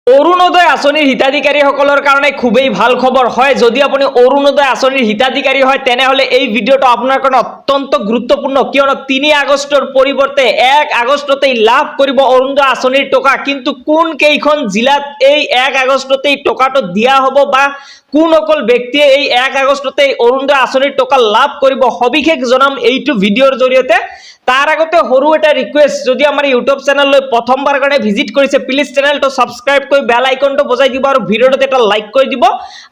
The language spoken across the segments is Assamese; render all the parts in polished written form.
অৰুণোদয় আঁচনিৰ হিতাধিকাৰীসকলৰ কাৰণে খুবেই ভাল খবৰ হয়। যদি আপুনি অৰুণোদয় আঁচনিৰ হিতাধিকাৰী হয় তেনেহ'লে এই ভিডিঅ'টো আপোনাৰ কাৰণে অত্যন্ত গুৰুত্বপূৰ্ণ, কিয়নো ৩ আগষ্টৰ পৰিৱৰ্তে ১ আগষ্টতেই লাভ কৰিব অৰুণোদয় আঁচনিৰ টকা। কিন্তু কোন কেইখন জিলাত এই ১ আগষ্টতেই টকাটো দিয়া হ'ব বা কোন অকল ব্যক্তিয়ে এই ১ আগষ্টতেই অৰুণোদয় আঁচনিৰ টকা লাভ কৰিব, সবিশেষ জনাম এইটো ভিডিঅ'ৰ জৰিয়তে। তাৰ আগতে সৰু এটা ৰিকুৱেষ্ট, যদি আমাৰ ইউটিউব চেনেললৈ প্ৰথমবাৰ কাৰণে ভিজিট কৰিছে প্লিজ চেনেলটো ছাবস্ক্ৰাইব কৰি বেল আইকনটো বজাই দিব আৰু ভিডিঅ'টোত এটা লাইক কৰি দিব।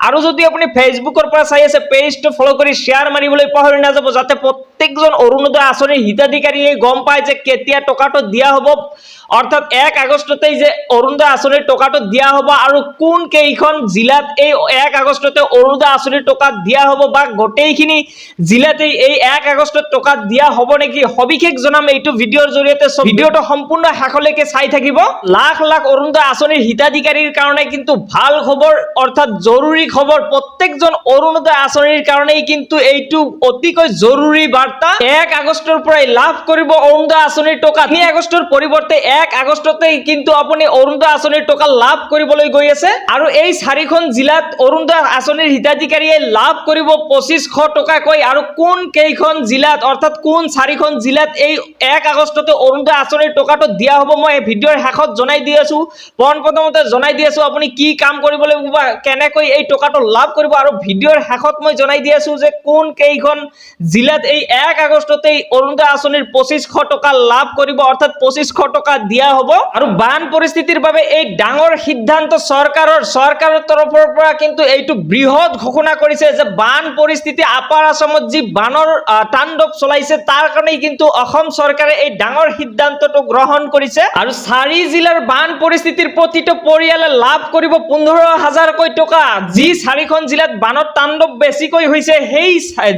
আৰু যদি আপুনি ফেচবুকৰ পৰা চাই আছে পেজটো ফলো কৰি শ্বেয়াৰ মাৰিবলৈ পাহৰি নাযাব, যাতে প্ৰত্যেকজন অৰুণোদয় আঁচনিৰ হিতাধিকাৰীয়ে গম পায় যে কেতিয়া টকাটো দিয়া হ'ব, অৰ্থাৎ ১ আগষ্টতেই যে অৰুণোদয় আঁচনিৰ টকাটো দিয়া হ'ব আৰু কোন কেইখন জিলাত এই ১ আগষ্টতে অৰুণোদয় আঁচনিৰ টকা দিয়া হ'ব বা গোটেইখিনি জিলাতেই এই ১ আগষ্টত টকা দিয়া হ'ব নেকি, সবিশেষ জনাম এইটো ভিডিঅ'ৰ জৰিয়তে। ভিডিঅ'টো সম্পূৰ্ণ শেষলৈকে চাই থাকিব। লাখ লাখ অৰুণোদয় আঁচনিৰ হিতাধিকাৰীৰ কাৰণে কিন্তু ভাল খবৰ, অৰ্থাৎ জৰুৰী খবৰ। প্ৰত্যেকজন অৰুণোদয় আঁচনিৰ কাৰণেই কিন্তু এইটো অতিকৈ জৰুৰী বাৰ্তা। ১ আগষ্টৰ পৰাই লাভ কৰিব অৰুণোদয় আঁচনিৰ টকা। ৩ আগষ্টৰ পৰিৱৰ্তে ১ আগষ্টতেই কিন্তু আপুনি অৰুণোদয় আঁচনিৰ টকা লাভ কৰিবলৈ গৈ আছে। আৰু এই ৪খন জিলাত অৰুণোদয় আঁচনিৰ হিতাধিকাৰীয়ে লাভ কৰিব ২৫০০ টকাকৈ। আৰু কোন কেইখন জিলাত, অৰ্থাৎ কোন ৪খন জিলাত এই ১ আগষ্টতে অৰুণোদয় আঁচনিৰ টকাটো দিয়া হ'ব, মই ভিডিঅ'ৰ শেষত জনাই দি আছো। প্ৰথমতে জনাই দি আছো আপুনি কি কাম কৰিব লাগিব বা কেনেকৈ এই টকাটো লাভ কৰিব, আৰু ভিডিঅ'ৰ শেষত মই জনাই দি আছো যে কোন কেইখন জিলাত এই ১ আগষ্টতেই অৰুণোদয় আঁচনিৰ ২৫০০ টকা লাভ কৰিব, অৰ্থাৎ ২৫০০ টকা দিয়া হ'ব। আৰু বান পৰিস্থিতিৰ বাবে এই ডাঙৰ সিদ্ধান্ত চৰকাৰৰ তৰফৰ পৰা কিন্তু এইটো বৃহৎ ঘোষণা কৰিছে যে বান পৰিস্থিতি আপাৰ আছামত যি বানৰ তাণ্ডৱ চলাইছে তাৰ কাৰণেই কিন্তু অসম চৰকাৰে এই ডাঙৰ সিদ্ধান্তটো গ্ৰহণ কৰিছে। আৰু ৪ জিলাৰ বান পৰিস্থিতিৰ প্ৰতিটো পৰিয়ালে লাভ কৰিব ১৫,০০০কৈ টকা। যি ৪খন জিলাত বানৰ তাণ্ডৱ বেছিকৈ হৈছে সেই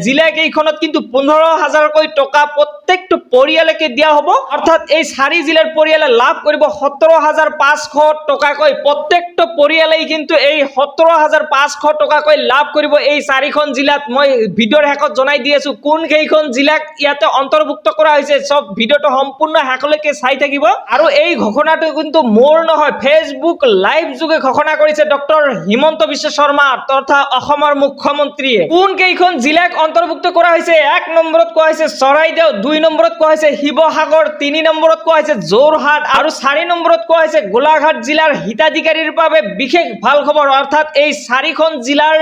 জিলা কেইখনত কিন্তু ১৫,০০০কৈ টকা প্ৰত্যেকটো পৰিয়ালকে দিয়া হ'ব, অৰ্থাৎ এই ৪ জিলাৰ পৰিয়ালে লাভ কৰিব ১৭,৫০০ টকাকৈ। প্ৰত্যেকটো পৰিয়ালেই কিন্তু এই ১৭,৫০০ টকাকৈ লাভ কৰিব এই ৪খন জিলাত। মই ভিডিঅ'ৰ শেষত জনাই দি আছো কোন কেইখন জিলাক ইয়াতে অন্তৰ্ভুক্ত কৰা হৈছে, সব ভিডিঅ'টো সম্পূৰ্ণ শেষলৈকে চাই থাকিব। আৰু এই ঘোষণাটো কিন্তু মোৰ নহয়, ফেচবুক লাইভ যোগে ঘোষণা কৰিছে ডক্টৰ হিমন্ত বিশ্ব শৰ্মা তথা অসমৰ মুখ্যমন্ত্ৰীয়ে। কোন কেইখন জিলাক অন্তৰ্ভুক্ত কৰা হৈছে, ১ নম্বৰত কোৱা হৈছে চৰাইদেউ, ২ নম্বৰত কোৱা হৈছে শিৱসাগৰ, ৩ নম্বৰত কোৱা হৈছে যোৰহাট আৰু ৪ নম্বৰত কোৱা হৈছে গোলাঘাট জিলাৰ হিতাধিকাৰীৰ বাবে বিশেষ ভাল খবৰ। অৰ্থাৎ এই ৪খন জিলাৰ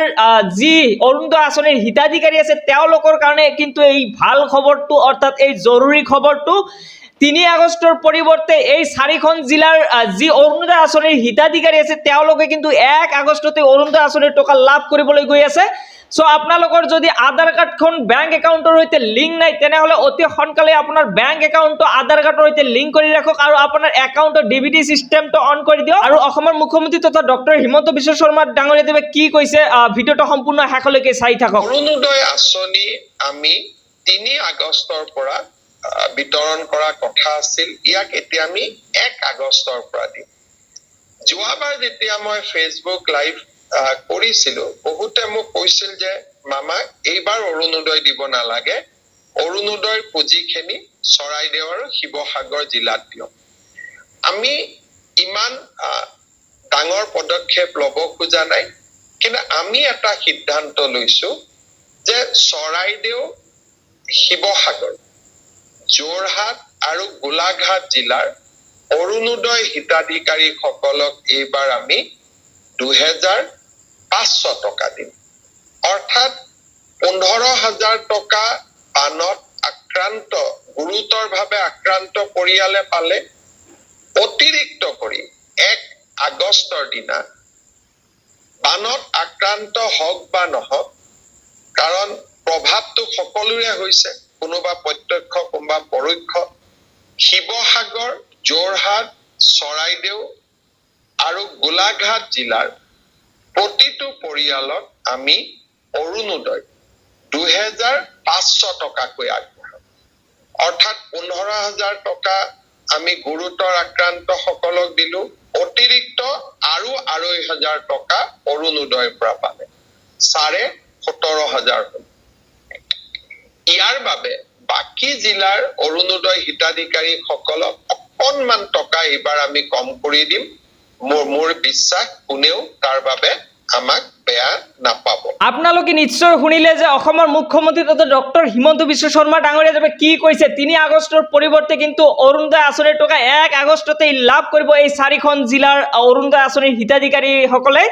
যি অৰুণোদয় আঁচনিৰ হিতাধিকাৰী আছে তেওঁলোকৰ কাৰণে কিন্তু এই ভাল খবৰটো, অৰ্থাৎ এই জৰুৰী খবৰটো। ৩ আগষ্টৰ পৰিৱৰ্তে এই ৪খন জিলাৰ যি অৰুণোদয় আঁচনিৰ হিতাধিকাৰী আছে তেওঁলোকে কিন্তু ১ আগষ্টতে অৰুণোদয় আঁচনিৰ টকা লাভ কৰিবলৈ গৈ আছে। সো আপোনালোকৰ যদি আধাৰ কাৰ্ডখন বেংক একাউণ্টৰ সৈতে লিংক নাই তেনেহ'লে অতি সোনকালে আপোনাৰ বেংক একাউণ্টটো আধাৰ কাৰ্ডৰ সৈতে লিংক কৰি ৰাখক আৰু আপোনাৰ একাউণ্টৰ ডিবিটি চিষ্টেমটো অন কৰি দিয়ক। আৰু অসমৰ মুখ্যমন্ত্ৰী তথা ডক্টৰ হিমন্ত বিশ্ব শৰ্মা ডাঙৰীয়াদেৱে কি কৈছে ভিডিঅ'টো সম্পূৰ্ণ শেষলৈকে চাই থাকক। অৰুণোদয় আঁচনি আমি ৩ আগষ্টৰ পৰা বিতৰণ কৰা কথা আছিল, ইয়াক এতিয়া আমি ১ আগষ্টৰ পৰা দিম। যোৱাবাৰ যেতিয়া মই ফেচবুক লাইভ কৰিছিলো বহুতে মোক কৈছিল যে মামা এইবাৰ অৰুণোদয় দিব নালাগে, অৰুণোদয়ৰ পুঁজিখিনি চৰাইদেউ আৰু শিৱসাগৰ জিলাত দিয়ক। আমি ইমান ডাঙৰ পদক্ষেপ ল'ব খোজা নাই, কিন্তু আমি এটা সিদ্ধান্ত লৈছো যে চৰাইদেউ, শিৱসাগৰ, যোৰহাট আৰু গোলাঘাট জিলাৰ অৰুণোদয় হিতাধিকাৰীসকলক এইবাৰ আমি ২৫০০ টকা দিম। অৰ্থাৎ ১৫,০০০ টকা বানত আক্ৰান্ত, গুৰুতৰভাৱে আক্ৰান্ত পৰিয়ালে পালে। অতিৰিক্ত কৰি ১ আগষ্টৰ দিনা বানত আক্ৰান্ত হওক বা নহওক, কাৰণ প্ৰভাৱটো সকলোৰে হৈছে, কোনোবা প্ৰত্যক্ষ কোনোবা পৰোক্ষ, শিৱসাগৰ, যোৰহাট, চৰাইদেউ আৰু গোলাঘাট জিলাৰ প্ৰতিটো পৰিয়ালত আমি অৰুণোদয় ২৫০০ টকাকৈ আগবঢ়াম। অৰ্থাৎ ১৫,০০০ টকা আমি গুৰুতৰ আক্ৰান্ত সকলক দিলো, অতিৰিক্ত আৰু ২৫০০ টকা অৰুণোদয়ৰ পৰা পালে, ১৭,৫০০ হ'ল। ইয়াৰ বাবে বাকী জিলাৰ অৰুণোদয় হিতাধিকাৰী সকলক অকণমান টকা এইবাৰ আমি কম কৰি দিম। মোৰ বিশ্বাস কোনেও তাৰ বাবে আমাক বেয়া নাপাব। আপোনালোকে নিশ্চয় শুনিলে যে অসমৰ মুখ্যমন্ত্ৰী তথা ডক্টৰ হিমন্ত বিশ্ব শৰ্মা ডাঙৰীয়া কি কৈছে। ৩ আগষ্টৰ পৰিৱৰ্তে কিন্তু অৰুণোদয় আঁচনিৰ টকা 1 আগষ্টতেই লাভ কৰিব এই 4খন জিলাৰ অৰুণোদয় আঁচনিৰ হিতাধিকাৰীসকলে।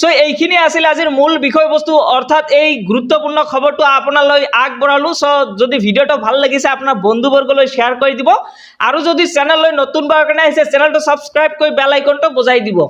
চ' এইখিনি আছিল আজিৰ মূল বিষয়বস্তু, অৰ্থাৎ এই গুৰুত্বপূৰ্ণ খবৰটো আপোনালৈ আগবঢ়ালো। চ' যদি ভিডিঅ'টো ভাল লাগিছে আপোনাৰ বন্ধুবৰ্গলৈ শ্বেয়াৰ কৰি দিব, আৰু যদি চেনেললৈ নতুনবাৰ কাৰণে আহিছে চেনেলটো ছাবস্ক্ৰাইব কৰি বেল আইকনটো বজাই দিব।